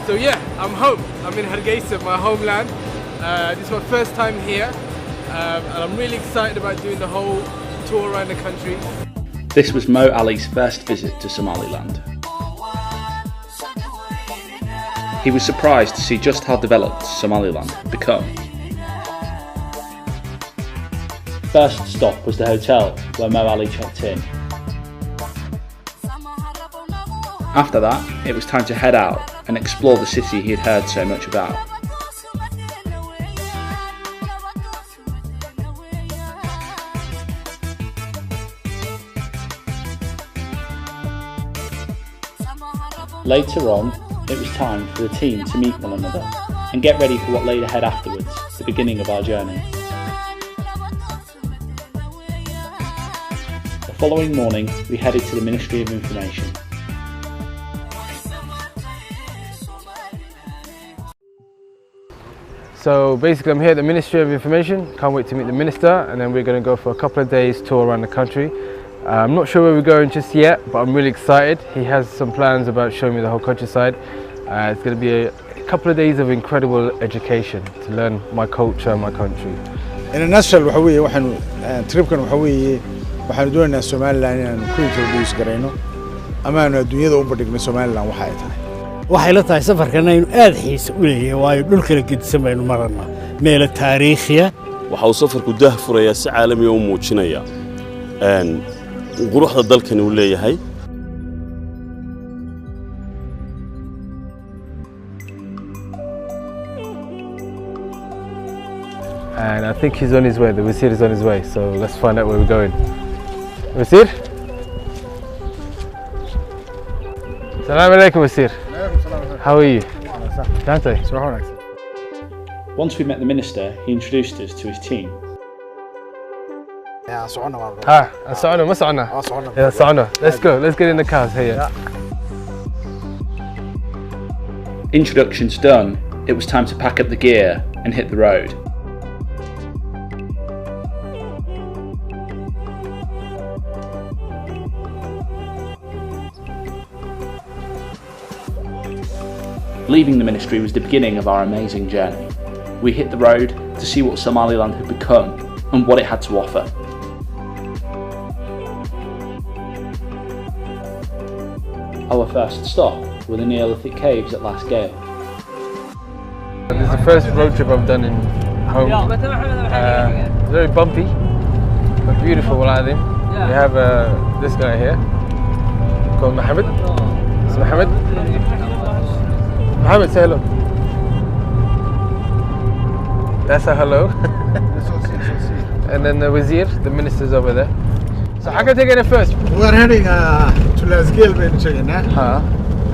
So yeah, I'm home. I'm in Hargeisa, my homeland. This is my first time here, and I'm really excited about doing the whole tour around the country. This was Mo Ali's first visit to Somaliland. He was surprised to see just how developed Somaliland had become. First stop was the hotel where Mo Ali checked in. After that, it was time to head out and explore the city he had heard so much about. Later on, it was time for the team to meet one another and get ready for what lay ahead afterwards, the beginning of our journey. The following morning, we headed to the Ministry of Information. So basically I'm here at the Ministry of Information, can't wait to meet the Minister, and then we're going to go for a couple of days tour around the country. I'm not sure where we're going just yet, but I'm really excited. He has some plans about showing me the whole countryside. It's going to be a couple of days of incredible education to learn my culture and my country. In a nutshell, tripkan waxaan doonaynaa Somaliland inaan ku introduce gareyno ama aan adduunyada u bandhigno Somaliland waxa ay tahay. waxay la tahay safarkan aynu aad xiiso u leeyahay waayo dhul kala gedisan baynu marnaa meel taariikhiya waxa uu safarku dah furaya si caalami ah u muujinaya quruxda dalkan uu leeyahay. And I think he's on his way, the Wazir is on his way, so let's find out where we're going. Wazir? Assalamu alaikum, Wazir. How are you? Once we met the Minister, he introduced us to his team. Let's go, let's get in the cars here. Introductions done, it was time to pack up the gear and hit the road. Leaving the ministry was the beginning of our amazing journey. We hit the road to see what Somaliland had become and what it had to offer. Our first stop were the Neolithic caves at Las Gale. This is the first road trip I've done in home. Very bumpy, but beautiful. We have this guy here called Mohammed. It's Mohammed. Mohammed, say hello. That's a hello. And then the Wazir, the minister's over there. So how can I take it first? We're heading to Las Gale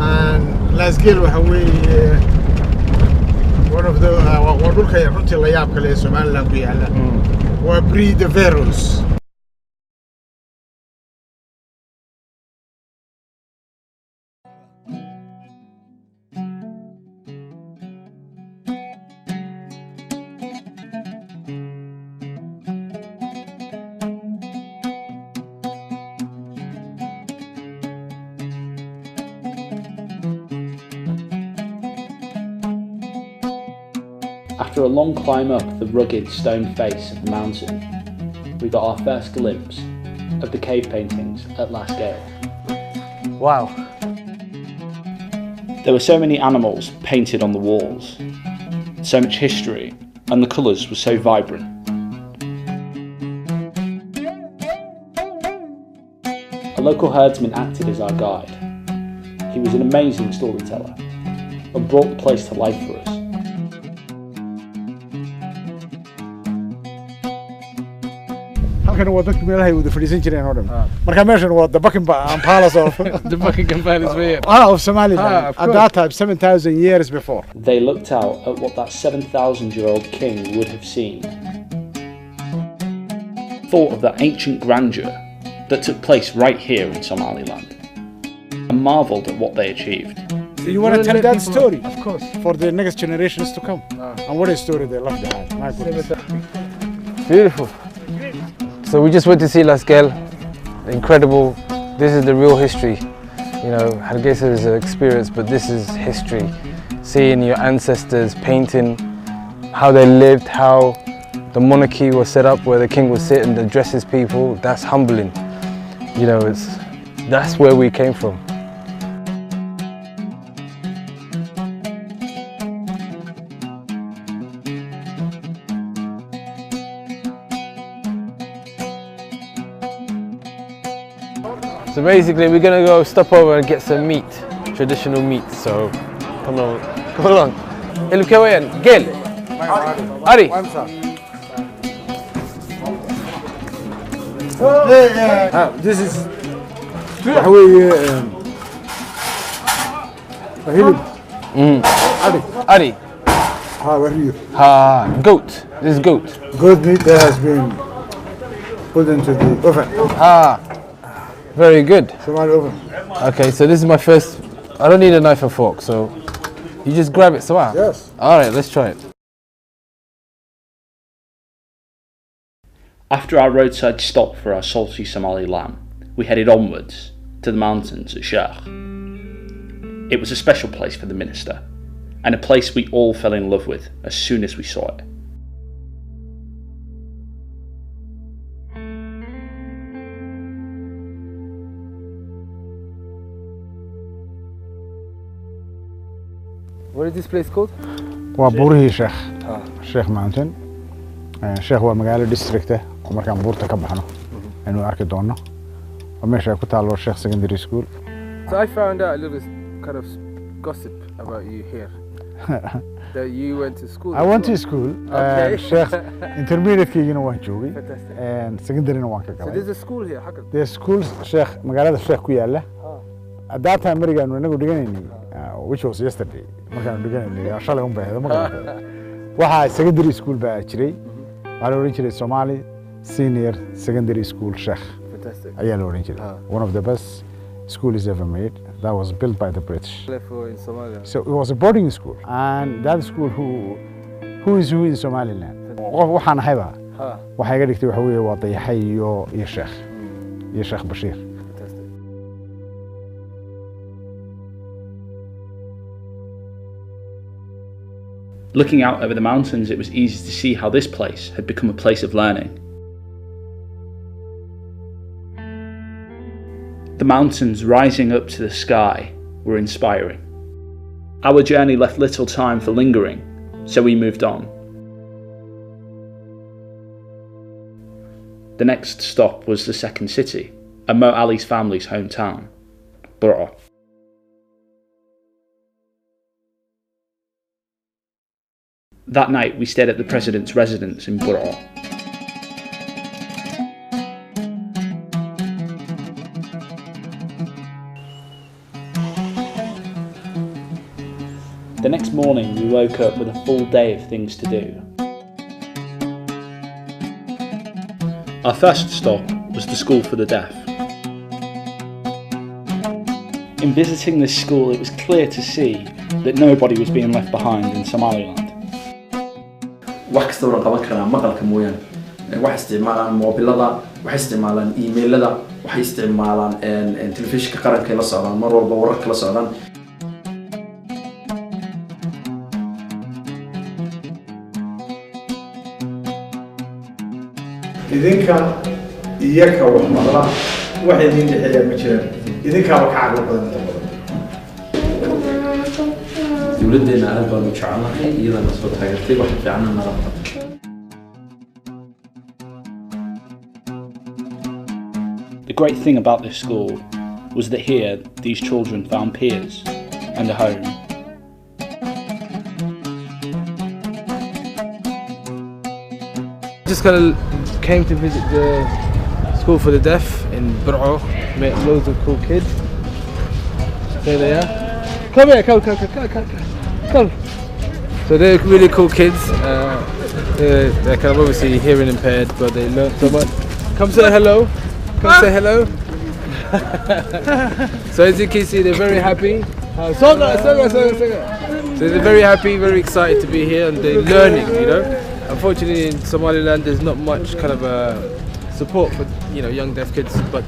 and Las Gale one of the dhulka runtii la yaab kale Somaliland ku yaala waa pre-Dawasho. After a long climb up the rugged stone face of the mountain, we got our first glimpse of the cave paintings at Las Gale. Wow. There were so many animals painted on the walls, so much history, and the colours were so vibrant. A local herdsman acted as our guide. He was an amazing storyteller and brought the place to life for us. halkan waa dadka meelaha wada fadhiisan jireen oo dhan marka meeshan waa the Buckingham Palace of The Buckingham Palace here. of Somaliland at that time 7,000 years before. They looked out at what that 7,000-year-old king would have seen. Thought of that ancient grandeur that took place right here in Somaliland and marvelled at what they achieved. So you want to tell that story? Of course. For the next generations to come. And what a story they left behind. My goodness. Beautiful. So we just went to see Las Gale. Incredible. This is the real history. You know, Hargeisa is an experience, but this is history. seeing your ancestors painting how they lived, how the monarchy was set up, where the king would sit and address his people. That's humbling. You know, that's where we came from. So basically we're gonna go stop over and get some meat, traditional meat. So come along. Ilka wayan, gel. Ari. This is hilib. Ari. Where are you? Goat. This is goat. Goat meat that has been put into the oven. Very good. Somali oven. Okay, so this is my first. I don't need a knife and fork, so you just grab it. So Yes. All right, let's try it. After our roadside stop for our salty Somali lamb, we headed onwards to the mountains at Sheikh. It was a special place for the minister, and a place we all fell in love with as soon as we saw it. What is this place called? Waa buurihii Sheikh. Sheikh Mountain. Sheikh waa magaalo district ah oo markaan buurta ka baxno inuu arki doono. Waa meesha ku taalo Sheikh Secondary School. So I found out a little kind of gossip about you here. That you went to school. I went to school. Okay. Sheikh intermediate-keygina waan joogay. Fantastic. And secondary-na waan ka So galay. there's a school here. How come? There's schools Sheikh magaalada Sheikh ku yaala. At that time marigaanu inagu dhiganaynay which was yesterday. Markaanu dhiganaynay shalay un baahdo markaa. Waxa secondary school baa jiray. Waxaa la oran jiray Somali Senior Secondary School Sheikh. Fantastic. Ayaa la oran jiray. One of the best schools ever made. That was built by the British. Therefore in Somaliland. So it was a boarding school, and that school who is who in Somaliland. Waxaan ahayba. Waxay iga dhigtay waxa weeye waa dayaxay iyo Sheikh Bashir. Fantastic. Looking out over the mountains, it was easy to see how this place had become a place of learning. The mountains rising up to the sky were inspiring. Our journey left little time for lingering, so we moved on. The next stop was the second city, and Mo Ali's family's hometown, Burra. That night we stayed at the president's residence in Burra. The next morning we woke up with a full day of things to do. Our first stop was the school for the deaf. In visiting this school, it was clear to see that nobody was being left behind in Somaliland. wax kasta oo qaban karaa maqalka mooyaan wax isticmaalaan mobilada wax isticmaalaan emailada wax isticmaalaan telefishinka qaranka la socdaan mar walba wararka la socdaan idinka iyaka wax maqla wax idin dhexeeya ma jiraan idinka wax ka caqli badan dawladeena aad baan u jecelahay iyadana soo taageertay wax fiican nala qabto. The great thing about this school was that here these children found peers and a home. Just kind of came to visit the school for the deaf in Burra. Met loads of cool kids. There they are. Come here, come. So they're really cool kids. They're kind of obviously hearing impaired, but they learn so much. Come say hello. Come say hello. So as you can see, they're very happy. So they're very happy, very excited to be here, and they're learning. You know, unfortunately in Somaliland there's not much kind of support for young deaf kids, but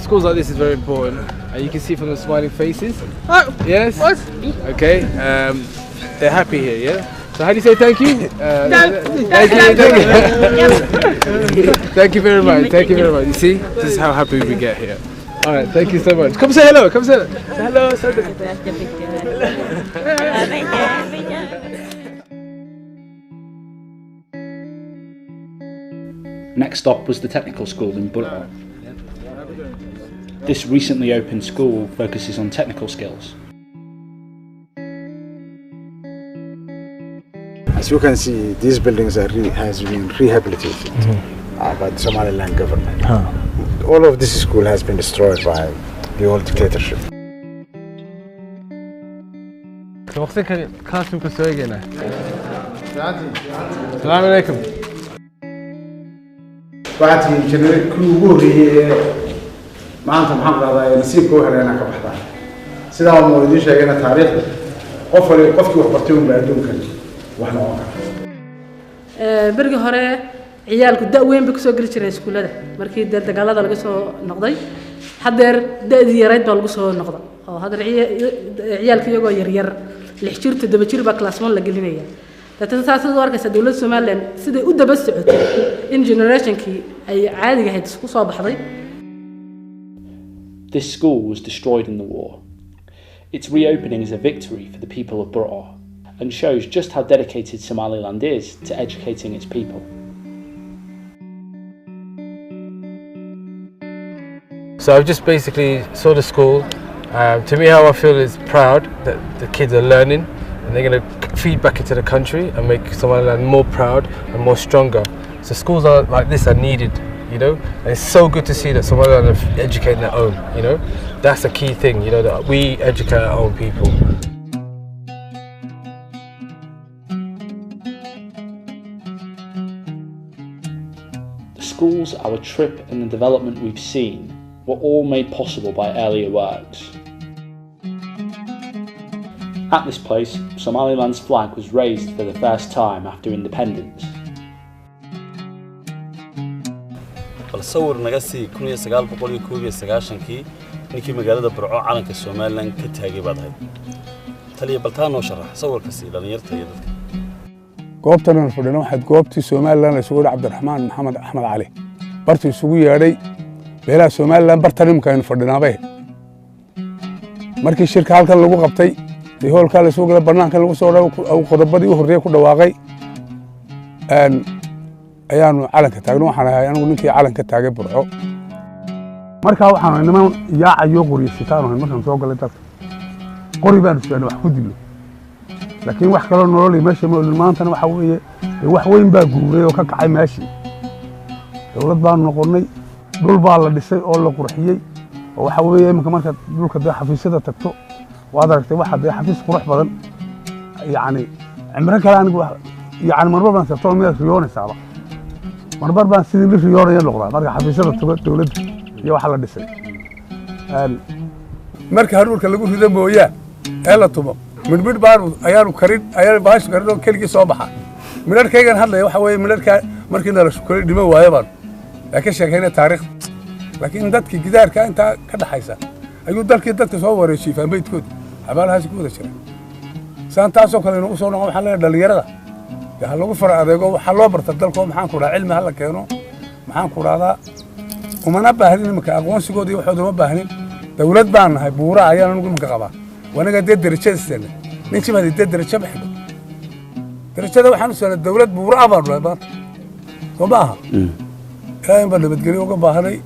schools like this is very important. And you can see from the smiling faces. Yes. What? Okay. they're happy here, yeah? So how do you say thank you? Thank you. Thank you very much. Thank you very much. You see, this is how happy we get here. All right, thank you so much. Come say hello. Come say hello. Say hello. Say Next stop was the technical school in Burra. This recently opened school focuses on technical skills. As you can see, these buildings has been rehabilitated by the Somaliland government. All of this school has been destroyed by the old dictatorship. وقتك كاسم كسويقنا. السلام عليكم. waxaad tihiin kii ugu horreeyay maanta maxaan qaadaa nasiibka u helay inaan ka baxdaan sidaa uu idiin sheegayna taariikhda qofkii wax bartay un baa adduunkan wax noqon kara berigi hore ciyaalku da' weyn bay kusoo geli jireen iskuullada markii dagaalada laga soo noqday haddeer da'dii yarayd baa lagu soo noqda oo haddeer ciyaalka iyagoo yaryar 6 jir 7 jir baa class 1 la gelinaya dadka taas oo arkaysa dawladda Somaliland siday u daba socotay in generationkii ay caadiga ahayd isku soo baxday. This school was destroyed in the war. Its reopening is a victory for the people of Burra and shows just how dedicated Somaliland is to educating its people. So I've just basically saw the school. To me, how I feel is proud that the kids are learning and they're going to feed back into the country and make Somaliland more proud and more stronger. So schools like this are needed, you know, and it's so good to see that Somaliland are educating their own, you know. That's a key thing, you know, that we educate our own people. The schools, our trip and the development we've seen were all made possible by earlier works. At this place, Somaliland's flag was raised for the first time after independence. bal sawir naga sii 1991kii ninkii magaalada Burco calanka Somaliland ka taagay baad ahayd taliya baltaan oo sharax sawirka sii dhalinyarta iyo dadka goobtan aan fadhino waxaad goobtii Somaliland isugu Cabdiraxmaan Maxamed Axmed Cali bartu isugu yeedhay beelaha Somaliland bartan imka aan fadhinaabay markii shirka halkan lagu qabtay hoolka la soo galay barnaamijka lagu soo dhaw qodobadii u horreeyay ku dhawaaqay ayaanu calanka taagno waxaan ahay anigu ninkii calanka taagay Burco markaa waxaan niman yaacayo qoriisitaan markaan soo galay dalka qori baan isku wax ku dilo laakiin wax kale nolol meesha maantana waxa weeye wax weyn baa guuray oo ka kacay meeshii dawlad baan noqonay dhul baa la dhisay oo la qurxiyay oo waxa weeye imka marka dhulka xafiisyada tagto waad aragtay waxa xafiis qurux badan yani cimro kale anigu yani marba baan sabto meel riyoonaysaaba marba baan sidii la riyoonaya noqdaa marka xafiisyada tago dawladda iyo waxa la dhisay marka haruurka lagu rido mooyaa ee la tumo midbid baan ayaanu karin ayaan baash karin oo keligii soo baxa midarkaygan hadlay waxa weeye midarka markii la shukray dhimo waayo baan laakiin sheekayna taariikh laakiin dadkii gidaarka inta ka dhaxaysa ayuu dalkii dadka soo wareejiyay faameedkood abaalahaas ku wada jira saantaasoo kale inuu soo noqon waxa la dhalinyarada waxa lagu fara adeego waxa loo barta dalka maxaan ku dhaca cilmi hal keeno maxaan ku dhaadaa umana baahnin imka aqoonsigooda iyo waxooda ma baahnin dawlad baan nahay buura ayaan anigu imka qabaa wanaga darajadiisana ninki ma darajo baxdo darajada waxaan u soo dawlad buura abaan baa soo baaha kaayn baa nabadgelyo uga baahanay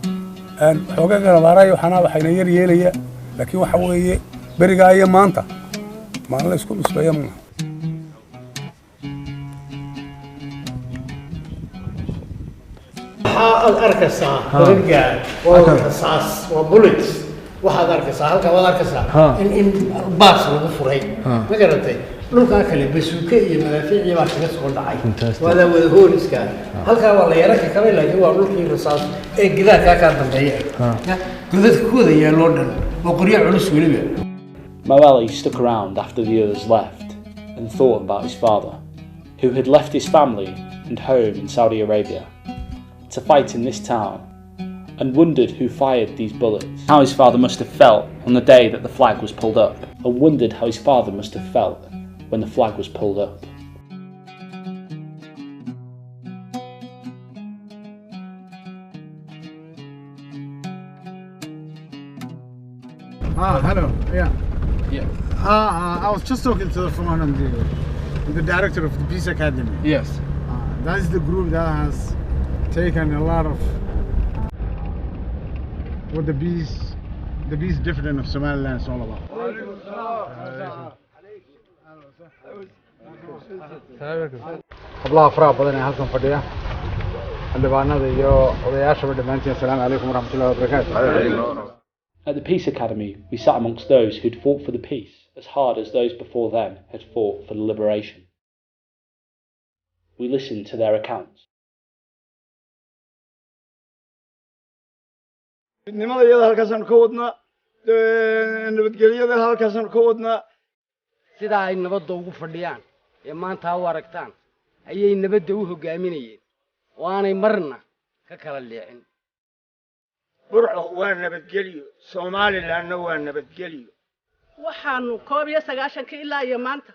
xoogaa garabaarayo waxana waxayna yar yeelaya laakiin waxa weeye bariga ay maanta ma la isku misbayamna waxaad arkaysaa bariga waa rasaas waa bullets waxaad arkaysaa halka waad arkaysaa in baas lagu furay ma garatay dhulka kale basuuka iyo madaafiic baa kaga soo dhacay wada hooliska halka waa la yaraka kale laakiin waa dhulkii rasaas ee gidaarka ka dambeeyay dadka kooda yeelo dhan oo qoriyo culus waliba Mawali stuck around after the others left and thought about his father, who had left his family and home in Saudi Arabia to fight in this town, and wondered who fired these bullets, how his father must have felt on the day that the flag was pulled up, and wondered how his father must have felt when the flag was pulled up. Hello. Yeah. Yeah. I was just talking to someone on the director of the Peace Academy. Yes. That is the group that has taken a lot of what the peace dividend of Somaliland is all about. hablaha faraha badan ee halkan fadhiya xildhibaanada iyo odayaashaba dhammaantiin assalaamu calaykum waraxmatullahi wabarakaatu. At the Peace Academy, we sat amongst those who'd fought for the peace as hard as those before them had fought for the liberation. We listened to their accounts. midnimadayada halkaasaan ka wadnaa nabadgelyada halkaasaan ka wadnaa sida ay nabadda ugu fadhiyaan ee maanta u aragtaan ayay nabadda u hogaaminayeen oo aanay marna ka kala leexin. burco waa nabadgelyo Somalilandna waa nabadgelyo waxaanu 19 ilaa iyo maanta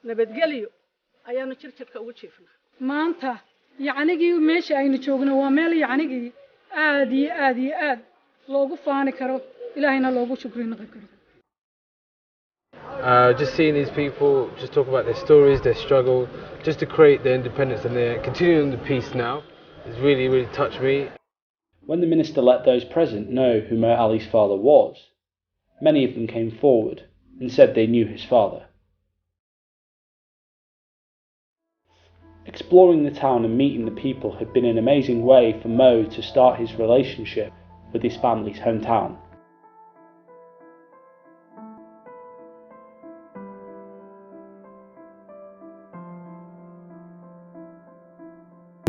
nabadgelyo ayaanu jirjirka ugu jiifnaa maanta yacnigii meesha aynu joogno waa meel yacnigii aad loogu faani karo ilaahayna loogu shukriin karo. Just seeing these people just talk about their stories, their struggle, just to create their independence, and they're continuing the peace now, has really touched me. When the minister let those present know who Mo Ali's father was, many of them came forward and said they knew his father. Exploring the town and meeting the people had been an amazing way for Mo to start his relationship with his family's hometown.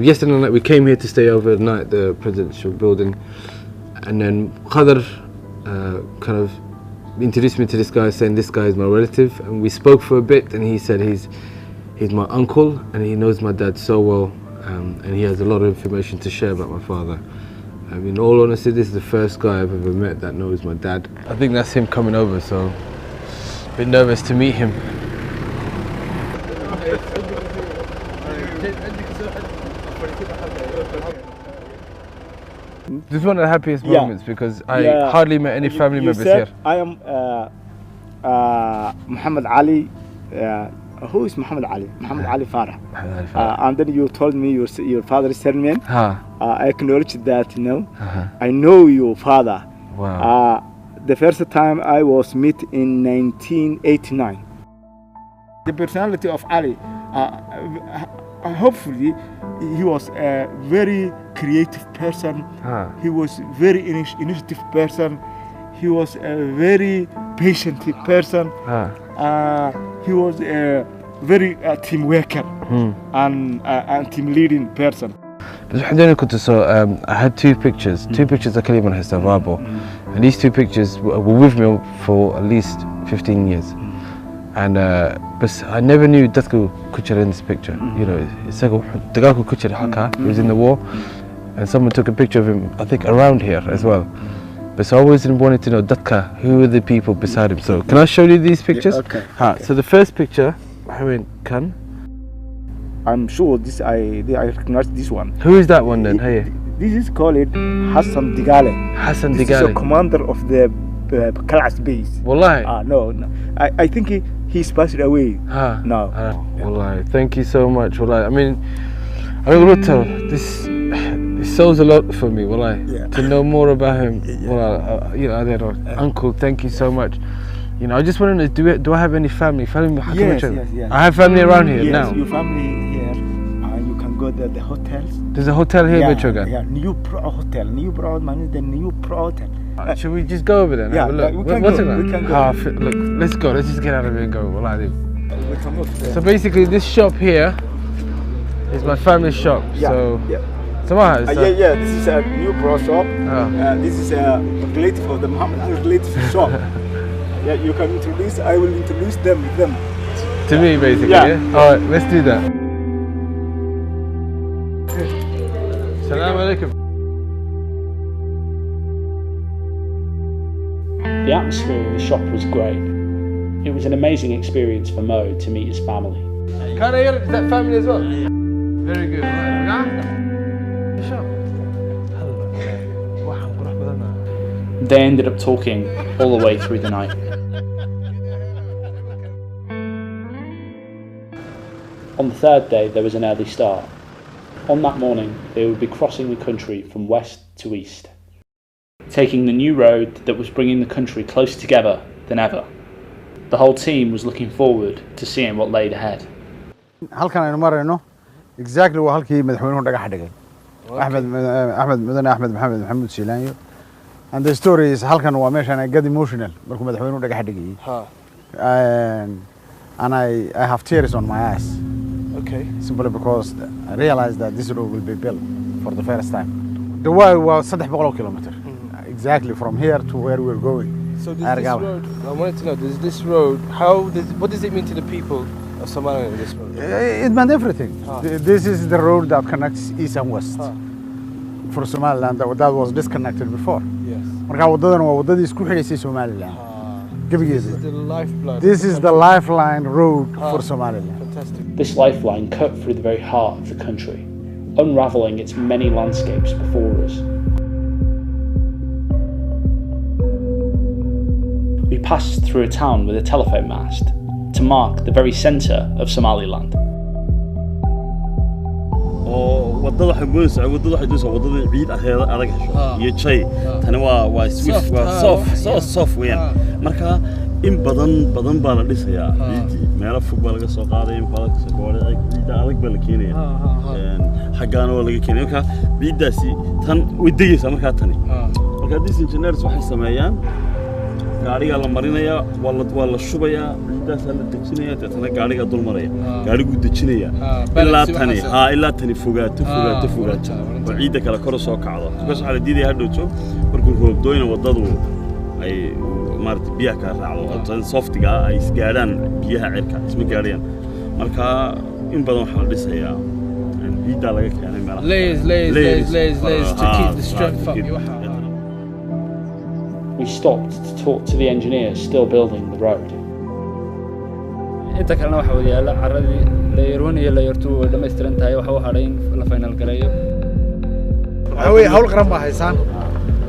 Yesterday night we came here to stay overnight at the presidential building, and then Qadr kind of introduced me to this guy, saying this guy is my relative, and we spoke for a bit, and he said he's my uncle and he knows my dad so well, and he has a lot of information to share about my father. I mean, in all honesty, this is the first guy I've ever met that knows my dad. I think that's him coming over, so a bit nervous to meet him. This is one of the happiest moments because I hardly met any family members here. I am Muhammad Ali. Who is Muhammad Ali? Muhammad Ali Farah. And then you told me your father's surname. I acknowledge that, you know. I know your father. Wow. The first time I was met in 1989. The personality of Ali, hopefully, he was a very creative person. He was very initiative person. He was a very patient person. He was a very team worker and team leading person. I had two pictures I can leave on his Wayaabo, and these two pictures were with me for at least 15 years. And but I never knew dadku ku jira in this picture. You know, dagaalku ku jira halka. He was in the war, and someone took a picture of him, I think around here as well. But so I always wanted to know dadka, who are the people beside him. So can I show you these pictures? Okay. So the first picture, I'm sure I recognize this one. Who is that one then? Hey. This is called Hassan Digale. Hassan This Digale. is a commander of the class base. Wallahi. No. I think he's passed away now. Wallahi. Thank you so much. Wallahi. I mean, this sells a lot for me. Wallahi. To know more about him. Wallahi. You know, uncle, thank you so much. You know, I just want to know, do I have any family? Yes. I have family around here now. Yes, your family here. You can go to the hotels. There's a hotel here, Bichogan. New Pro Hotel. New Pro means the New Pro Hotel. Should we just go over there and have a look? We can go. Look, let's go. Let's just get out of here and go. So basically, this shop here is my family's shop. So this is a New Pro shop. This is a relative of the Muhammad Ali relative shop. You can introduce. I will introduce them. To me, basically. Yeah. All right, let's do that. Assalamu alaikum. The atmosphere in the shop was great. It was an amazing experience for Mo to meet his family. Can I hear it? Is that family as well? Very good. They ended up talking all the way through the night. On the third day, there was an early start. On that morning, they would be crossing the country from west to east, taking the new road that was bringing the country closer together than ever. The whole team was looking forward to seeing what laid ahead. halkan aynu marayno exactly waa halkii madaxweynuhu dhagax dhigay Ahmed Maxamed Siilaanyo and the story is halkan waa meeshan I get emotional markuu madaxweynuhu dhagax dhigay and I have tears on my eyes. Okay. Simply because I realized that this road will be built for the first time. The way was 300 kilometers exactly from here to where we're going. So this road, I wanted to know, this road, what does it mean to the people of Somaliland, this road? It meant everything. This is the road that connects east and west for Somaliland that was disconnected before. Yes. Marka wadadan waa wadadii isku xidhaysay Somaliland. This is the lifeblood. This is the lifeline road for Somaliland. Fantastic. This lifeline cut through the very heart of the country, unravelling its many landscapes before us. We passed through a town with a telephone mast to mark the very centre of Somaliland. wadada waxay moodaysaa wadada ciid aheeda adag hesho iyo jay tani waa swift waa soft weeyaan marka in badan baa la dhisayaa ciidii meelo fog baa laga soo qaaday in badan ka soo ciid adag baa la keenayaa xaggaana waa laga keenayaa marka ciidaasi tan way degaysaa marka tani marka these engineers waxay sameeyaan gaariga la marinaya waa la shubaya ciidaas la dejinaya dadna gaariga dul maraya gaarigu dejinaya ilaa tani fogaato oo ciida kala kor soo kacdo taas waxa la diiday hadhowto markuu roobdooyna wadadu ay maartay biyaha ka raacdo tan softiga ay isgaadhaan biyaha cirka isma gaadhayaan marka in badan waxa la dhisayaa ciida laga keenay meelaha layers to keep the strength up. We stopped to talk to the engineers still building the road. inta kalena waxa yaala caradii layer 1 iyo layer 2 oo dhameystiran tahay waxa waxa dhayn la final gareeyo way hawl qaran baa haysan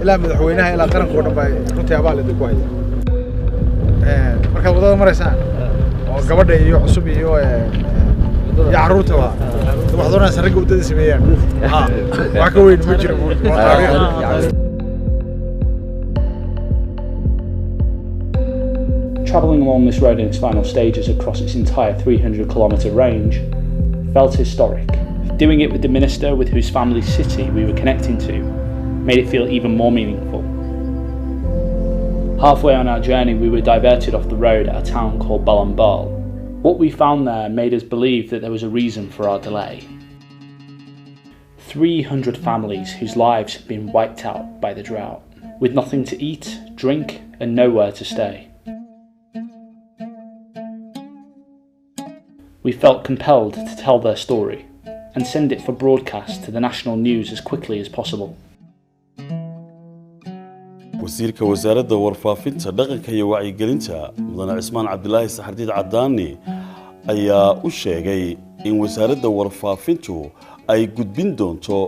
ilaa madaxweynaha ilaa qaranka oo dhan baa runtii abaal idin ku haya marka wadada mareysaan oo gabadha iyo cusub iyo caruurta wax doonaysan rag wadada sameeyaan wax ka weyn ma jiro Travelling along this road in its final stages across its entire 300-kilometre range felt historic. Doing it with the minister with whose family city we were connecting to made it feel even more meaningful. Halfway on our journey, we were diverted off the road at a town called Balambal. What we found there made us believe that there was a reason for our delay. 300 families whose lives had been wiped out by the drought, with nothing to eat, drink, and nowhere to stay. We felt compelled to tell their story and send it for broadcast to the national news as quickly as possible. wasiirka wasaaradda warfaafinta dhaqanka iyo wacyigelinta mudane Cismaan Cabdilaahi Saxardiid Cadaani ayaa u sheegay in wasaaradda warfaafintu ay gudbin doonto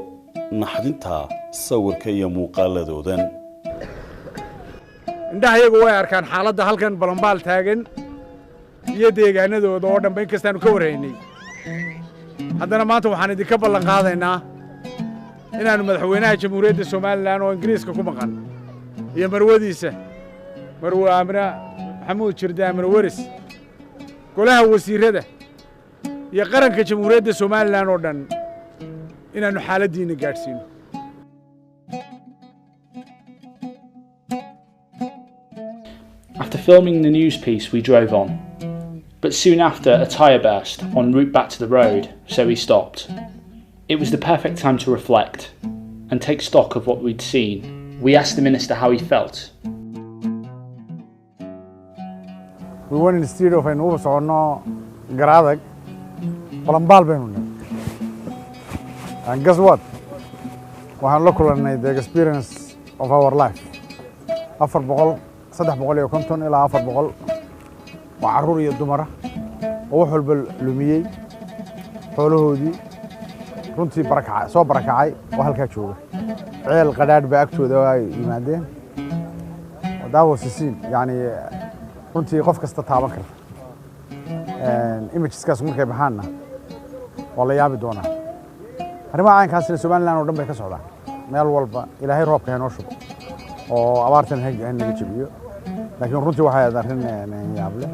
naxdinta sawirka iyo muuqaaladoodan indhaha iyagu way arkaan xaaladda halkan balanbaal taagan iyo deegaanadooda oo dhanba inkastaanu ka warhaynay haddana maanta waxaan idinka ballan qaadaynaa inaanu madaxweynaha jamhuuriyadda Somaliland oo Ingiriiska ku maqan iyo marwadiisa marwo Amina Maxamuud Jirde Marwaris golaha wasiirada iyo qaranka jamhuuriyadda Somaliland oo dhan inaanu xaaladiina gaarsiino After filming the news piece, we drove on. But soon after, a tyre burst en route back to the road, so we stopped. It was the perfect time to reflect and take stock of what we'd seen. We asked the minister how he felt. We went instead of an oversaw Garadag, Palambal. And guess what? We have local the experience of our life. Afar boqol, saddex boqol iyo konton ilaa afar boqol وعرور يدمرة ووحول باللومية حوله دي runtii barakacay soo barakacay oo halka jooga ceel qadaad ba agtooda ay yimaadeen daawasiin yani runtii qof kasta taaban karta imageskaas markay baxaana wala yaabi doona arrimaha caynkaas ee Somaliland oo dhan bay ka socdaan meel walba ilaahay roobka inoo shubo oo abaartan naga jabiyo laakiin runtii waxay arrin yaab leh.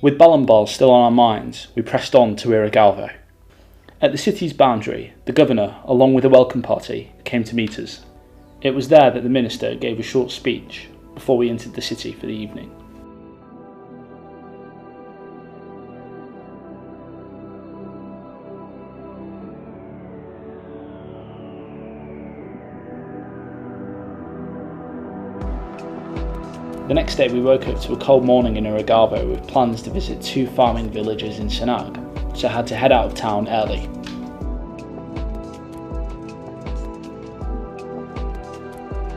With Balambal still on our minds, we pressed on to Irigava. At the city's boundary, the governor, along with a welcome party, came to meet us. It was there that the minister gave a short speech before we entered the city for the evening. The next day we woke up to a cold morning in Irigava with plans to visit 2 farming villages in Sanag, so I had to head out of town early.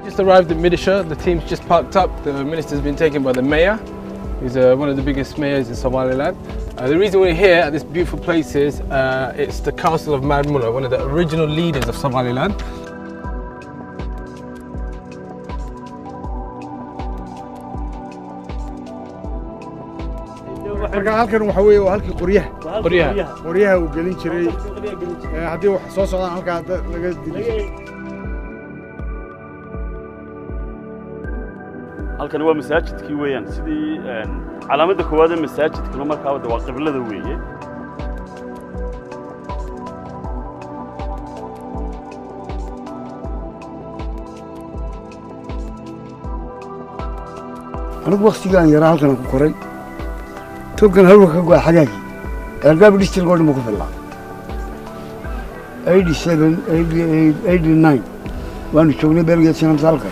Just arrived at Midisha, the team's just parked up, the minister's been taken by the mayor. He's one of the biggest mayors in Somaliland. The reason we're here at this beautiful place is it's the castle of Mad Mullah, one of the original leaders of Somaliland. halkan waxa weeye waa halkii qoryaha uu gelin jiray hadii wax soo socdaan halka laga dilay halkan waa masaajidkii weeyaan sidii calaamada koowaad ee masaajidka markaa waa qiblada weeye anigu waqtigan yaraa halkan ku koray توكن هلو كقوا حاجة القابل يشتغل قدام كفلا 87 89 وأنا شغلي بلقي سنة سالكة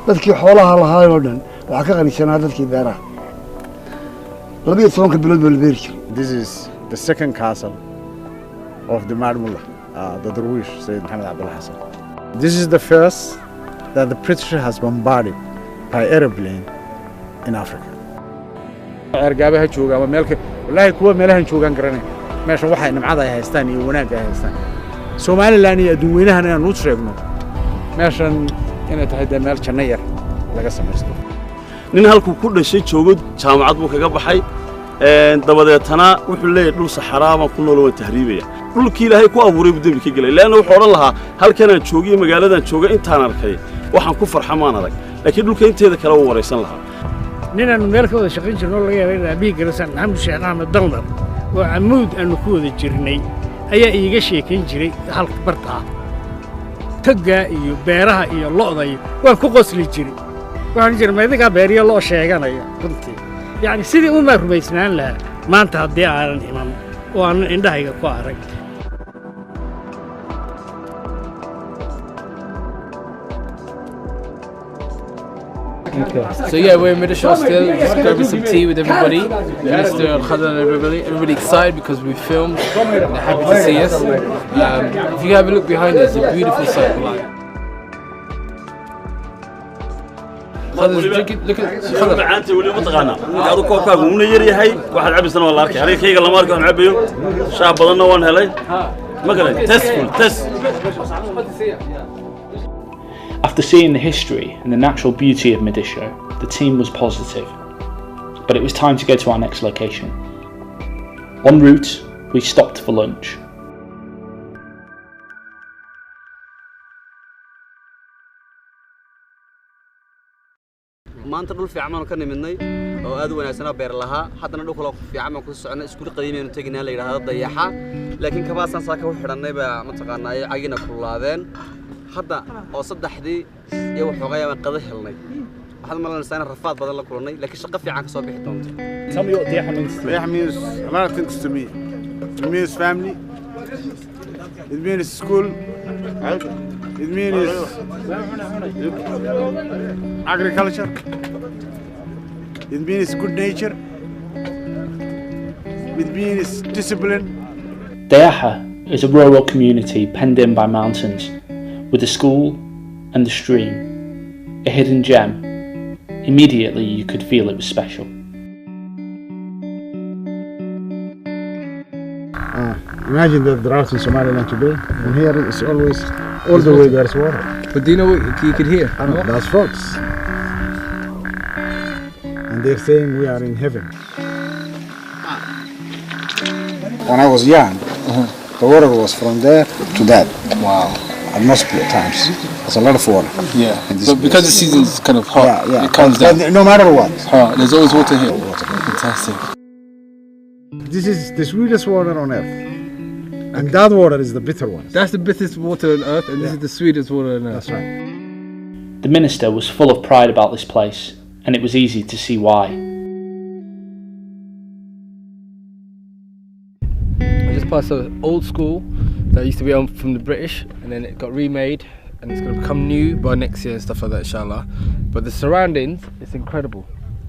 بس كي حولها الله هاي ودن وحكاني سنة هذا كي دارا لبيت صون كبلود بالبيرش. This is the second castle of the Mad Mullah, the Darwish Sayyid Muhammad Abdul Hassan. This is the first that the British has bombarded by airplane in Africa. argaabaha jooga ama meelka wallahi kuwa meelahan joogan garanay meesha waxay nimcada ay haystaan iyo wanaag ay haystaan Somaliland iyo adduunweynahan aan u sheegno meeshan inay tahay meel janno yar laga sameeyo nin halku ku dhashay joogo jaamacad buu kaga baxay dabadeetana wuxuu leeyahay dhul saxaraama ku nool oo tahriibaya dhulkii ilaahay ku abuuray budbi ka galay laana wuxuu oran lahaa halkan aan joogiyo magaaladan jooga intaan arkay waxaan ku farxamaan adag laakiin dhulka inteeda kale uu wareysan lahaa ninaan meel ka wada shaqayn jirno laga yaabay inaan biig garasan maxamed sheekh ahmed dalmar oo amuud aanu ku wada jirnay ayaa iiga sheekayn jiray halka barta tagga iyo beeraha iyo lo'da waan ku qosli jiray waxaan jiray meediga beeriyo loo sheeganaya runtii yani sidii uma rumaysnaan lahaa maanta haddii aanan iman oo aanan indhahayga ku arag. Okay. So yeah, we're in Midisha still, just grabbing some tea with everybody. Minister Khadr and everybody excited because we filmed. They're happy to see us. If you have a look behind us, it's a beautiful sight. Khadr's drinking. Look at Khadr. معانتي ولي متقانا. هذا كوكا ومن يريحي واحد عبي سنة والله أركي. هذيك هي لما أركي أنا عبيه. شاب بدلنا وان هلاي. ما قال تست. After seeing the history and the natural beauty of Midisha, the team was positive. But it was time to go to our next location. En route, we stopped for lunch. maanta dhul fiican aan ka niminay oo aad u wanaagsan beer lahaa haddana dhul kale fiican aan ku soconay iskuul qadiimeen tagnaa la yiraahdo dayaxa laakiin kabaasan saaka u xidhanay ba ma taqaanay cagina kululaadeen hadda oo saddexdii iyo waxoogaa aan qada helnay waxaan malanaysaa rafaad badan la kulanay laakiin shaqo fiican ka soo bixi doonto. Tell me what dayaxa means a lot of things to me. It means family. It means school. It means agriculture. It means good nature. It means discipline. Dayaxa is a rural community penned in by mountains, with a school, and the stream, a hidden gem. Immediately you could feel it was special. Imagine the drought in Somaliland today, and here it's always, all the way there's water. But do you know what you could hear? That's frogs. And they're saying we are in heaven. When I was young, the water was from there to that. Wow. At multiple times. There's a lot of water. Yeah. But because the season is kind of hot, it comes down. No matter what. There's always water here. Fantastic. This is the sweetest water on earth. And that water is the bitter one. That's the bitterest water on earth, and this is the sweetest water on earth. That's right. The minister was full of pride about this place, and it was easy to see why. I just passed an old school that used to be owned from the British, and then it got remade, and it's going to become new by next year and stuff like that, inshallah. But the surroundings, it's incredible.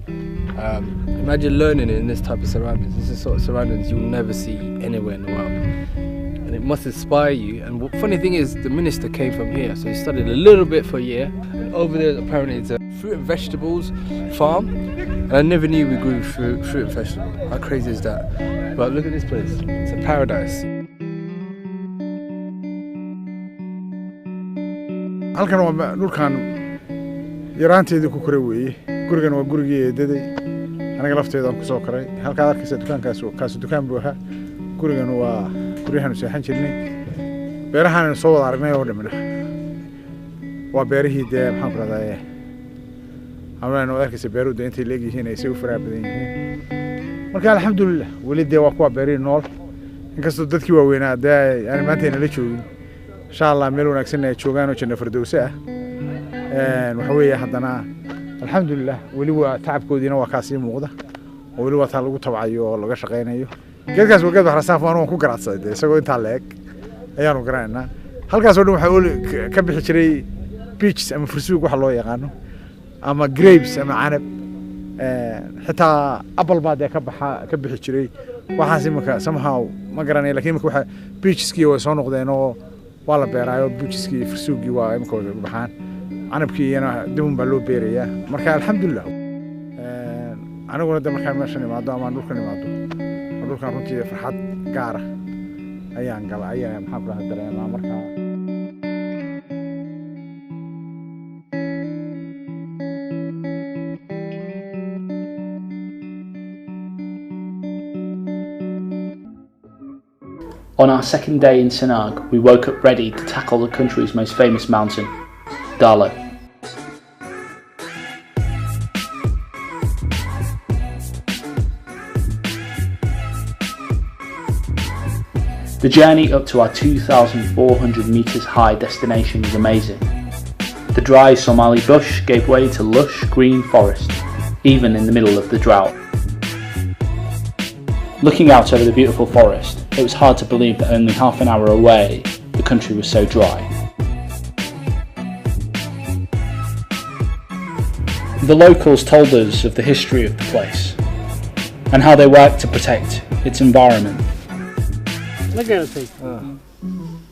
Imagine learning in this type of surroundings. This is the sort of surroundings you'll never see anywhere in the world. And it must inspire you. And the funny thing is, the minister came from here, so he studied a little bit for a year. And over there, apparently, it's a fruit and vegetables farm. And I never knew we grew fruit and vegetables. How crazy is that? But look at this place. It's a paradise. halkan waa dhulkan yaraanteedii ku koray weeye gurigan waa gurigii eedaday aniga lafteeda aan ku soo koray halka arkaysa dukaankaas kaas dukaan buu ahaa gurigan waa guryahan seexan jirnay beerahan soo wada aragnay oo dhamina waa beerihii de maxaan ku raadayay amraan oo arkaysa beeruhu intay leeyihiin ay si u fara badan yihiin marka alxamdulillah wali de waa kuwa beeri nool inkastoo dadkii waaweynaa aan maanta la joogin insha Allah meel wanaagsan ay joogaan oo janna firdawsi ah waxa weeye haddana alxamdulillah wali waa tacabkoodina waa kaasi muuqda oo wali waa taa lagu tabcayo oo laga shaqeynayo geedkaas waa geed wax rasaaf aan ku garaacsaday isagoo inta leeg ayaanu garanaynaa halkaas oo dhan waxa ka bixi jiray peaches ama fruit wax loo yaqaano ama grapes ama canab xitaa apple baa ka bixi jiray waxaas imika somehow ma garanay laakiin imika waxa peacheski way soo noqdeen oo waa la beeraayo peacheski fruitki waa imika wada baxaan canabkii iyana dibun baa loo beerayaa marka alxamdulillah aniguna de markaan meeshan imaado ama dhulkan imaado dhulkan runtii farxad gaar ah ayaan galay ayaan maxaan ku dhahaa dareemaa markaa On our second day in Sanag, we woke up ready to tackle the country's most famous mountain, Dowlada. The journey up to our 2,400 metres high destination was amazing. The dry Somali bush gave way to lush green forest, even in the middle of the drought. Looking out over the beautiful forest, it was hard to believe that only half an hour away, the country was so dry. The locals told us of the history of the place, and how they worked to protect its environment.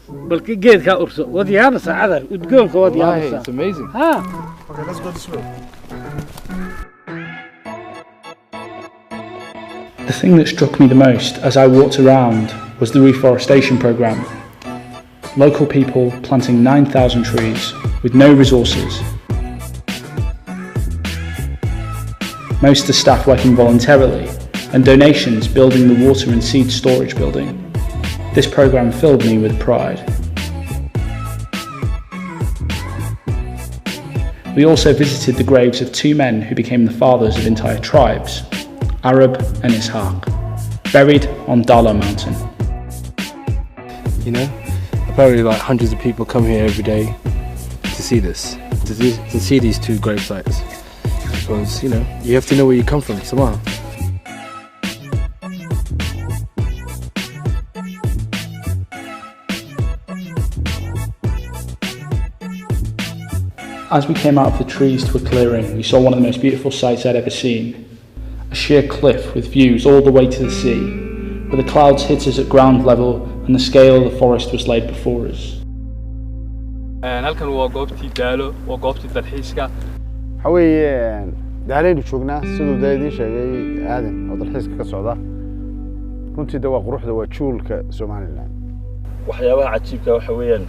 بلكي جيد كأرسل ودي هذا سعادة وتقوم كودي هذا It's amazing. Okay, let's go this way. The thing that struck me the most as I walked around was the reforestation program. Local people planting 9,000 trees with no resources. Most of the staff working voluntarily, and donations building the water and seed storage building. This program filled me with pride. We also visited the graves of two men who became the fathers of entire tribes, Arab and Ishaq, buried on Dala mountain. You know, apparently like hundreds of people come here every day to see this, to see these two grave sites. Because, you know, you have to know where you come from somehow. As we came out of the trees to a clearing, we saw one of the most beautiful sights I'd ever seen. A sheer cliff with views all the way to the sea, where the clouds hit us at ground level and the scale of the forest was laid before us. halkan waa goobtii daalo waa goobtii dalxiiska waxa weeye daalaynu joognaa sidoo daadii sheegay aadan oo dalxiiska ka socda runtii waa quruxda waa juulka Somaliland waxyaabaha cajiibka waxa weeyaan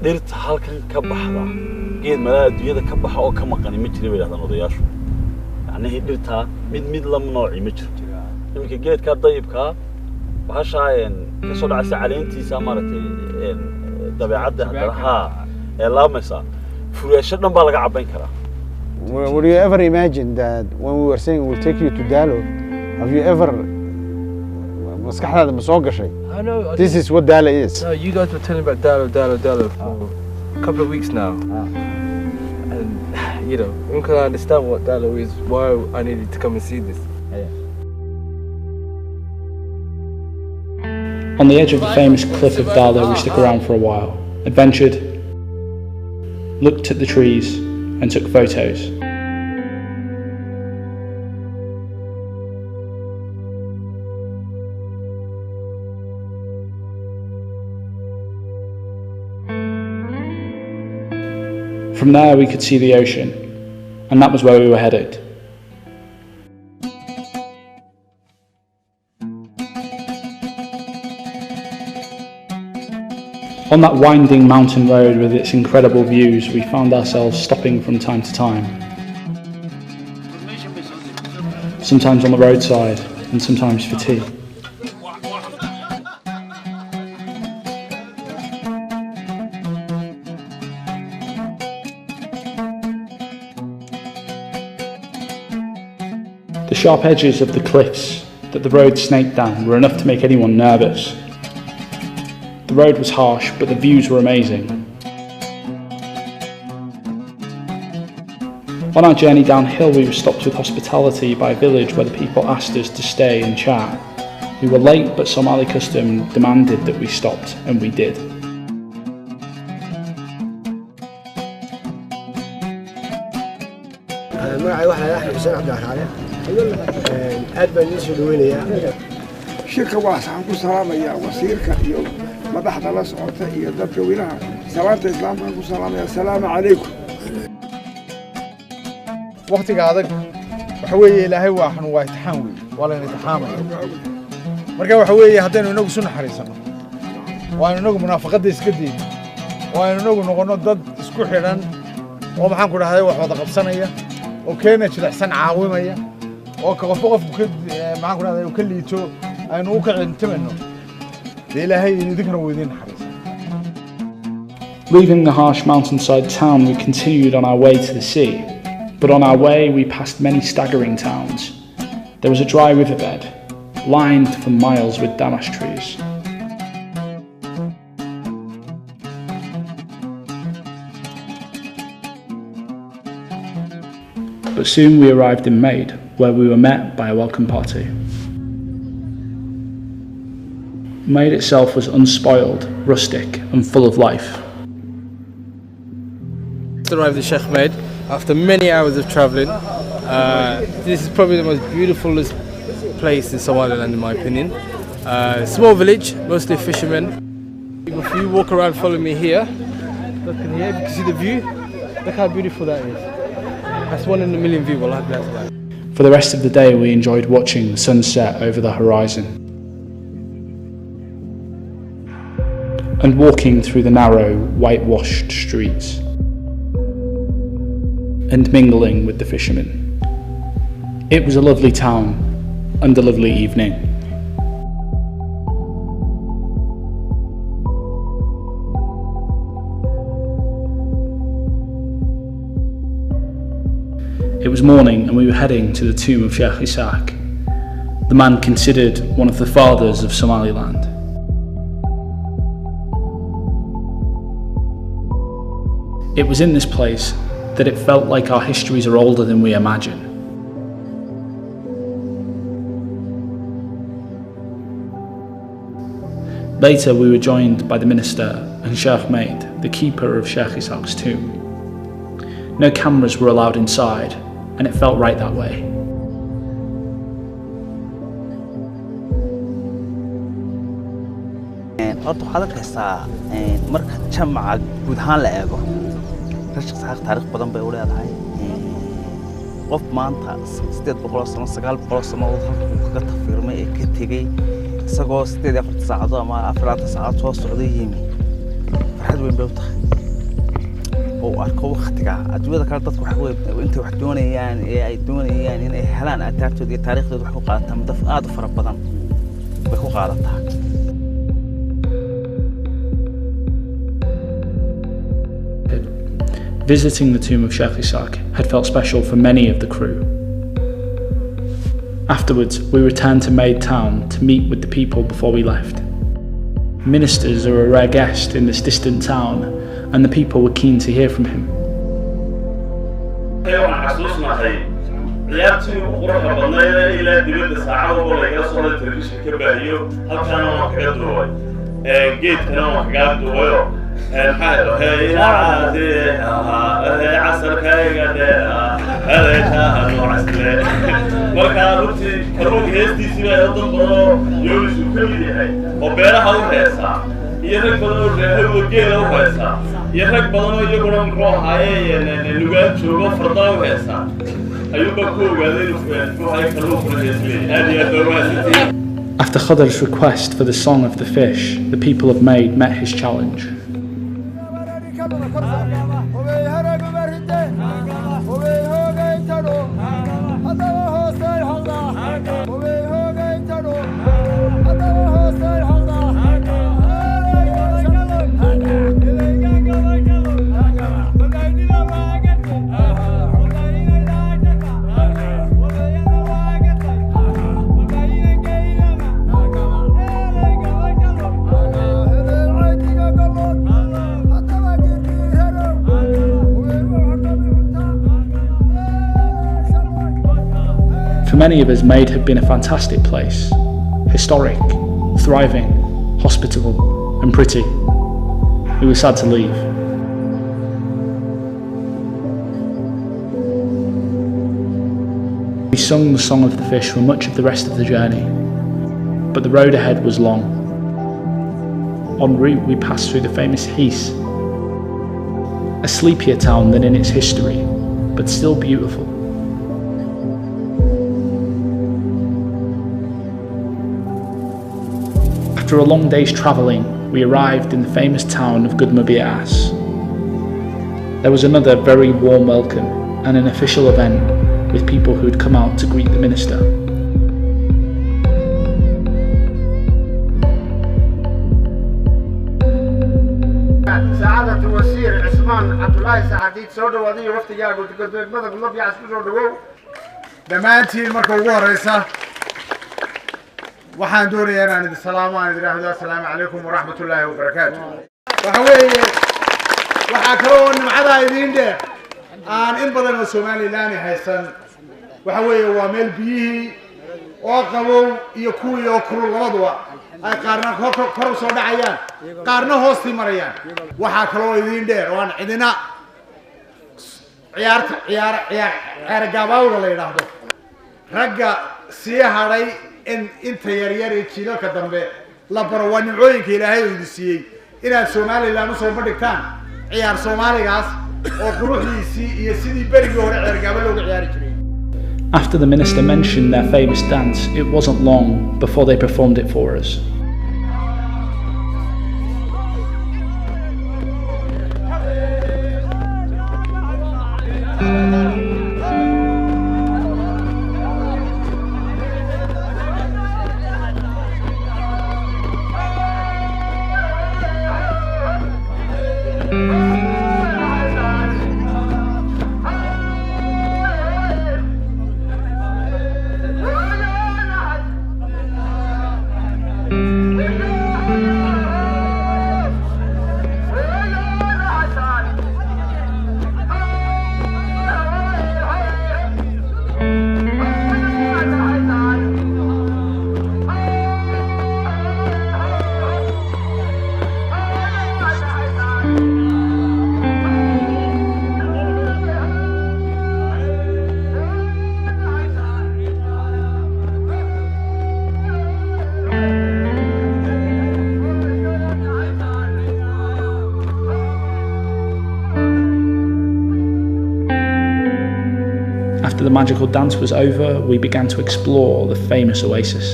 dhirta halkan ka baxda geed meelaha adduunyada ka baxa oo ka maqan ma jiro weeyaan odayaashu yani dhirta mid la nooci ma jiro iminka geedka dayibka bahasha ka soo dhacaysa caleentiisa maaragtay dabeecadda hadalaha ee laamaysa furaasho dhan baa laga cabayn karaa. Would you ever imagine that when we were saying we'll take you to Dalo, have you ever I know. This is what Dalo is. No, you guys were telling about Dalo for a couple of weeks now. And, you know, when can I understand what Dalo is, why I needed to come and see this. On the edge of the famous cliff of Dalo, we stuck around for a while, adventured, looked at the trees, and took photos. From there we could see the ocean, and that was where we were headed. On that winding mountain road with its incredible views, we found ourselves stopping from time to time. Sometimes on the roadside, and sometimes for tea. The sharp edges of the cliffs that the road snaked down were enough to make anyone nervous. The road was harsh, but the views were amazing. On our journey downhill, we were stopped with hospitality by a village where the people asked us to stay and chat. We were late, but Somali custom demanded that we stopped, and we did. shirka waxaan ku salaamayaa wasiirka iyo madaxda la socota iyo dadka weynaha salaanta islaamka ku salaamaya assalaamu calaykum waqtiga adag waxa weeye ilaahay waxan waa imtixaan weey wala imtixaamay marka waxa weeye hadaynu inagu soo naxariisano waa inagu munaafaqada iska diin waa inagu noqono dad isku xidhan oo maxaan ku dhahay wax wada qabsanaya oo keena jilicsan caawimaya oo qofka maxaan ku dhahay ka liito aynu u ka cintimano ilaahay idinkana weydin naxariis. Leaving the harsh mountainside town, we continued on our way to the sea. But on our way, we passed many staggering towns. There was a dry riverbed, lined for miles with damask trees. But soon we arrived in Maid, where we were met by a welcome party. Maid itself was unspoiled, rustic, and full of life. Arrived at Sheikh Maid after many hours of travelling. This is probably the most beautiful place in Somaliland, in my opinion. Small village, mostly fishermen. If you walk around, follow me here. Look in here, you can see the view. Look how beautiful that is. That's 1 in a million view. For the rest of the day, we enjoyed watching the sunset over the horizon and walking through the narrow, whitewashed streets and mingling with the fishermen. It was a lovely town and a lovely evening. It was morning and we were heading to the tomb of Sheikh Isaac, the man considered one of the fathers of Somaliland. It was in this place that it felt like our histories are older than we imagine. Later we were joined by the minister and Sheikh Maid, the keeper of Sheikh Isaac's tomb. No cameras were allowed inside, and it felt right that way. horta waxaad arkaysaa marka jamaca guud ahaan la eego rashka saaq taariikh badan bay u leedahay qof maanta 800 sano 900 sano oo halkuu kaga tafiirmay ee ka tegay isagoo 48 saacadood ama 40 saacadood soo socday yimi farxad weyn bay u tahay oo arko waqtiga adduunyada kale dadku waxa weey inta wax doonayaan ee ay doonayaan in ay helaan aataartooda iyo taariikhdooda wax ku qaataan daf aad u fara badan bay ku qaadataa Visiting the tomb of Sheikh Isaac had felt special for many of the crew. Afterwards, we returned to Maid Town to meet with the people before we left. Ministers are a rare guest in this distant town, and the people were keen to hear from him. After Khadar's request for the song of the fish, the people of Maid met his challenge. For many of us, Maid had been a fantastic place. Historic, thriving, hospitable, and pretty. We were sad to leave. We sung the song of the fish for much of the rest of the journey, but the road ahead was long. En route, we passed through the famous His, a sleepier town than in its history, but still beautiful. After a long day's travelling, we arrived in the famous town of Gudmabias. There was another very warm welcome and an official event with people who'd come out to greet the minister. سعادة الوزير عثمان عبد الله سعديد سودة وضي وقت جاء قلت بدك الله بيعس كله dhammaantiin marka ugu horeysa waxaan doonayaa inaan idin salaamo aan idin raahdo assalaamu calaykum waraxmatullaahi wabarakaatu waxa weeye waxaa kaloo nimcada idin dheer aan in badan oo Somaliland haysan waxa weeye waa meel biyihii oo qabow iyo kuwii oo kulul labaduba ay qaarna kor u soo dhacayaan qaarna hoostii marayaan waxaa kaloo idin dheer oo aan cidina ciyaar gaabawga la yiraahdo ragga sii haray in inta yaryar ee jiilka dambe la baro waa nimcooyinka Ilaahay uu idin siiyay inaad Somaliland u soo bandhigtaan ciyaar Soomaaligaas oo quruxdiisii iyo sidii berigii hore ciyaar gaaba looga ciyaari jiray. After the minister mentioned their famous dance, it wasn't long before they performed it for us. After the magical dance was over, we began to explore the famous oasis.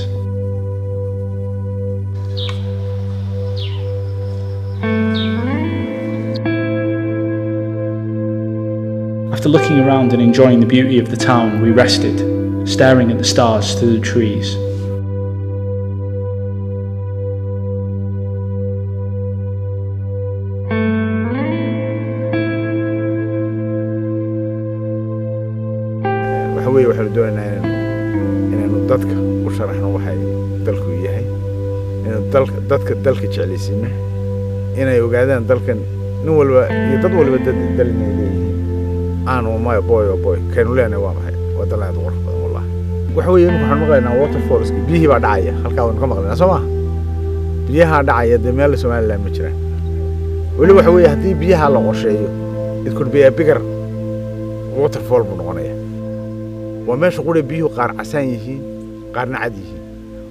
After looking around and enjoying the beauty of the town, we rested, staring at the stars through the trees. waxaan doonaynaa inaanu dadka u sharaxno waxay dalku yahay inaan dadka dalka jeclaysiino inay ogaadaan dalkan nin walba iyo dad walba dal inay leeyihiin aan oo boy kanu leenahay waa maxay waa dal aad u qurux badan wallahi waxa weeye waxaan maqlaynaa waterfalls biyihii baa dhacaya halkaa waan ka maqlaynaa soo ma biyaha dhacaya de meel Somaliland ma jiraan wali waxa weeye haddii biyaha la qorsheeyo it could be a bigger waterfall buu noqonayaa وماش قولي بيو قار عسانيه قارن عاديه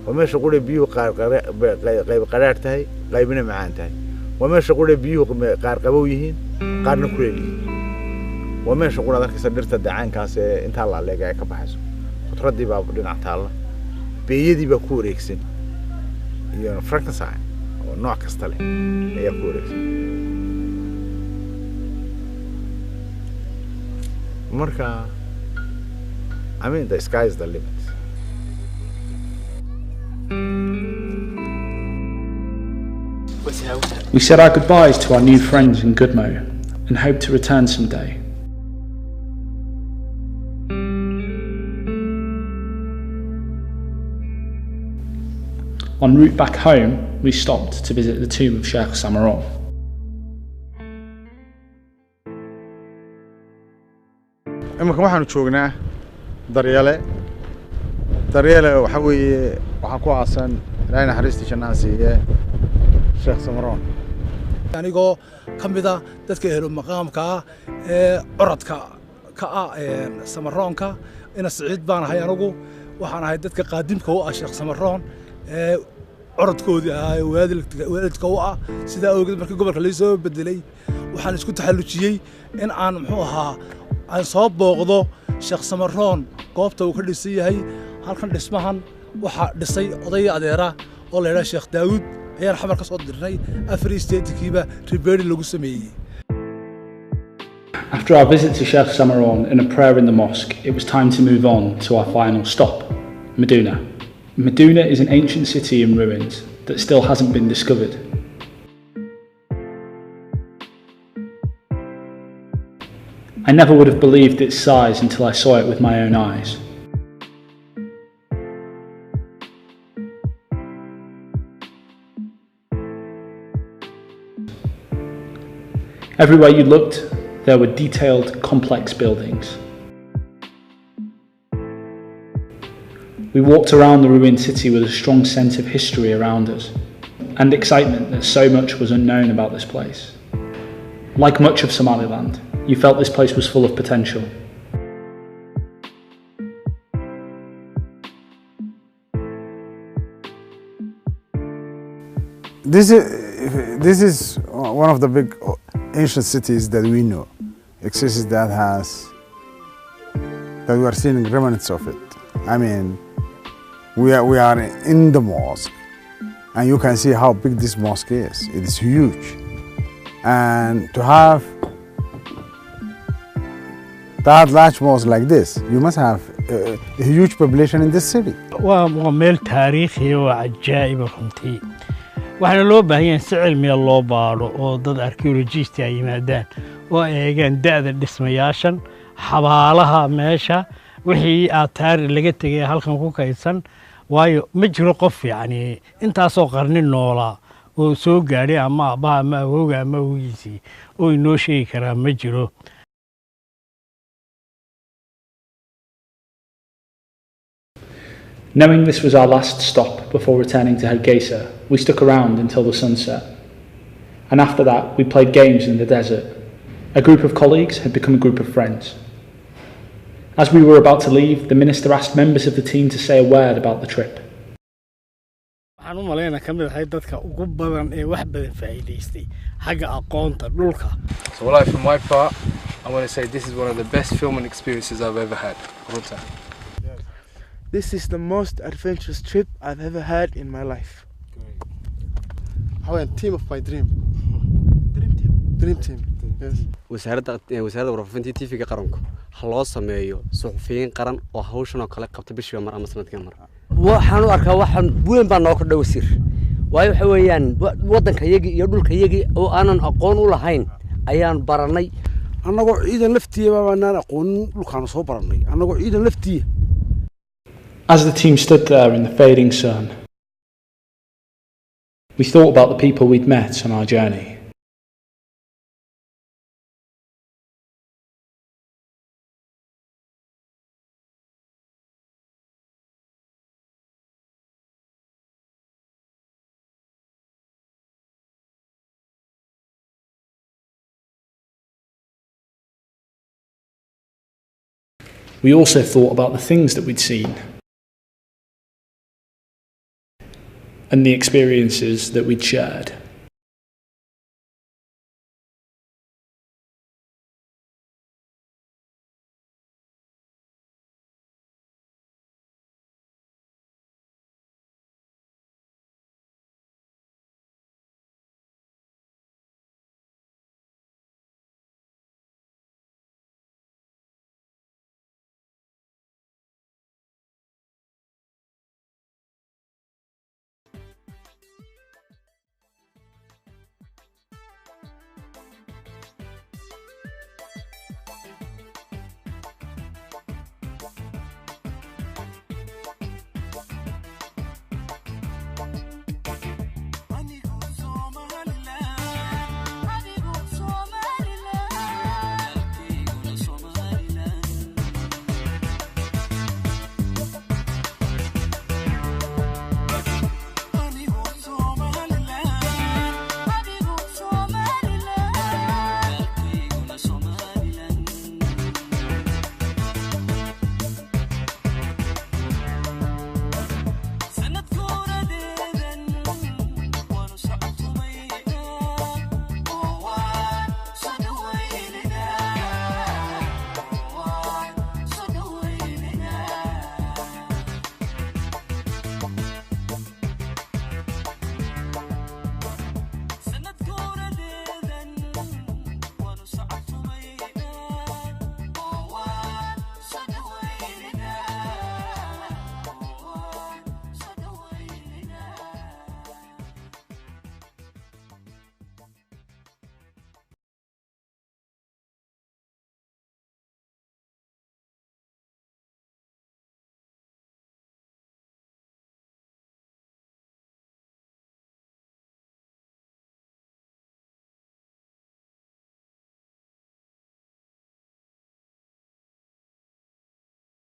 وماش قولي بيو قار قرار تاي قايبنا معان تاي وماش قولي بيو قار قبويهين قارن كليلي وماش قول هذاك صدرت الدعان كاس انت الله عليك جاي كبحث وتردي باب دين تعالى بيدي بكور اكسن يعني فرانكنشتاين او نوع كاستله هي كور اكسن مركا I mean, the sky is the limit. We said our goodbyes to our new friends in Goodmo and hoped to return someday. En route back home, we stopped to visit the tomb of Sheikh Samaron. waxaanu joognaa daryeele waxa weeye waxa ku aasan ilaahay naxariistii jannada siiye Sheikh Samaron anigoo kamida dadka helo maqaamka ee orodka ka Samaronka ina Saciid baan ahay anigu waxaan ahay dadka qaadimka u ah Sheikh Samaron ee orodkoodii ahay waalidka u ah sida awgeed markii gobolka la soo bedelay waxaan isku taxallujiyay in aan muxuu ahaa aan soo booqdo Sheikh Samaron goobta uu ka dhisay yahay halkan dhismahan waxa dhisay oday adeera oo la yiraahdo Sheikh Daawud ayaan xamar ka soo dirnay afar isteedkiiba rebuild lagu sameeyay. After our visit to Sheikh Samaron and a prayer in the mosque, it was time to move on to our final stop, Meduna. Meduna is an ancient city in ruins that still hasn't been discovered. I never would have believed its size until I saw it with my own eyes. Everywhere you looked, there were detailed, complex buildings. We walked around the ruined city with a strong sense of history around us, and excitement that so much was unknown about this place. Like much of Somaliland, you felt this place was full of potential. This is one of the big ancient cities that we know. Exists that we are seeing remnants of it. I mean, we are in the mosque, and you can see how big this mosque is. It is huge, and to have that large mosque like this, you must have a huge population in this city. وميل تاريخي وعجائب runtii waxaana loo baahan yahay si cilmiya loo baaro oo dad archaeologist ay yimaadaan oo eegaan da'da dhismayaashan xabaalaha meesha wixii taariikh laga tagay halkan ku kaydsan waayo ma jiro qof yani intaasoo qarni noolaa oo soo gaadhay ama aabbaha ama awowga ama awgiisii oo inoo sheegi karaa ma jiro. Knowing this was our last stop before returning to Hargeisa, we stuck around until the sun set. And after that, we played games in the desert. A group of colleagues had become a group of friends. As we were about to leave, the minister asked members of the team to say a word about the trip. waxaan u maleynaa kamid ahay dadka ugu badan ee wax badan faa'iideystay xagga aqoonta dhulka. So like for my part, I want to say this is one of the best filming experiences I've ever had. This is the most adventurous trip I've ever had in my life. How a team of my dream. Dream team. Yes. wasaaradda warfaafinta TV-ga qaranku ha loo sameeyo suxufiyiin qaran oo hawshan oo kale qabta bishiiba mar ama sanadkii mar. waxaan u arkaa waxaan weyn baa noo kordhay wasiir waayo waxa weeyaan waddankayagii iyo dhulkayagii oo aanan aqoon u lahayn ayaan baranay annagoo ciidan laftiya baanaan aqoonin dhulkaan soo baranay annagoo ciidan laftiya. As the team stood there in the fading sun, we thought about the people we'd met on our journey. We also thought about the things that we'd seen and the experiences that we'd shared.